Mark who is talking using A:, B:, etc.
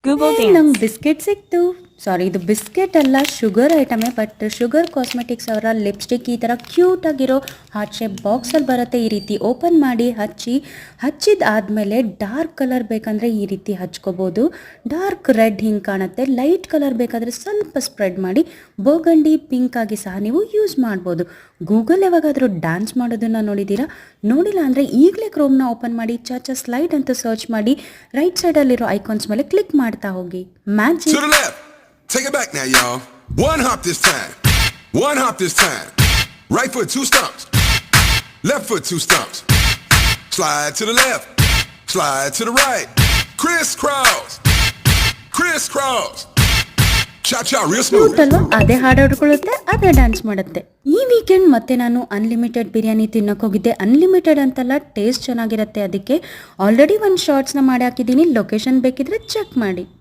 A: Google
B: ನಂಗೆ
A: Dance.
B: Biscuit ಸಿಕ್ತು. ಸಾರಿ, ಇದು ಬಿಸ್ಕೆಟ್ ಅಲ್ಲ, ಶುಗರ್ ಐಟಮೇ. ಬಟ್ ಶುಗರ್ ಕಾಸ್ಮೆಟಿಕ್ಸ್ ಅವರ ಲಿಪ್ಸ್ಟಿಕ್ ಈ ಥರ ಕ್ಯೂಟ್ ಆಗಿರೋ ಹಾರ್ಟ್ ಶೇಪ್ ಬಾಕ್ಸಲ್ಲಿ ಬರುತ್ತೆ. ಈ ರೀತಿ ಓಪನ್ ಮಾಡಿ ಹಚ್ಚಿದಾದ್ಮೇಲೆ ಡಾರ್ಕ್ ಕಲರ್ ಬೇಕಂದರೆ ಈ ರೀತಿ ಹಚ್ಕೋಬೋದು. ಡಾರ್ಕ್ ರೆಡ್ ಹಿಂಗೆ ಕಾಣುತ್ತೆ. ಲೈಟ್ ಕಲರ್ ಬೇಕಾದರೆ ಸ್ವಲ್ಪ ಸ್ಪ್ರೆಡ್ ಮಾಡಿ ಬೋಗಂಡಿ ಪಿಂಕ್ ಆಗಿ ಸಹ ನೀವು ಯೂಸ್ ಮಾಡ್ಬೋದು. ಗೂಗಲ್ ಯಾವಾಗಾದರೂ ಡ್ಯಾನ್ಸ್ ಮಾಡೋದನ್ನು ನೋಡಿದ್ದೀರಾ? ನೋಡಿಲ್ಲ ಅಂದರೆ ಈಗಲೇ ಕ್ರೋಮ್ನ ಓಪನ್ ಮಾಡಿ ಚಾಚಾ ಸ್ಲೈಡ್ ಅಂತ ಸರ್ಚ್ ಮಾಡಿ ರೈಟ್ ಸೈಡಲ್ಲಿರೋ ಐಕಾನ್ಸ್ ಮೇಲೆ ಕ್ಲಿಕ್ ಮಾಡ್ತಾ ಹೋಗಿ. Magic.
C: To the left. Take it back now, y'all. One hop this time. One hop this time. Right foot, 2 stumps. Left foot, 2 stumps. Slide to the left. Slide to the right. Crisscross. Crisscross. Cha-cha, real smooth.
B: Cute ಅಲ್ವಾ? ಅದೇ ಹಾಡು ಹಾಡ್ಕೊಳ್ಳುತ್ತೆ, ಅದೇ dance ಮಾಡುತ್ತೆ. ಈ weekend ಮತ್ತೆ ನಾನು unlimited biryani ತಿನ್ನಕ್ಕೆ ಹೋಗಿದ್ದೆ. ಅನ್ಲಿಮಿಟೆಡ್ ಅಂತಲ್ಲ, ಟೇಸ್ಟ್ ಚೆನ್ನಾಗಿರುತ್ತೆ. ಅದಕ್ಕೆ ಆಲ್ರೆಡಿ ಒಂದು ಶಾರ್ಟ್ಸ್ನ ಮಾಡಿ ಹಾಕಿದ್ದೀನಿ. ಲೊಕೇಶನ್ ಬೇಕಿದ್ರೆ ಚೆಕ್ ಮಾಡಿ.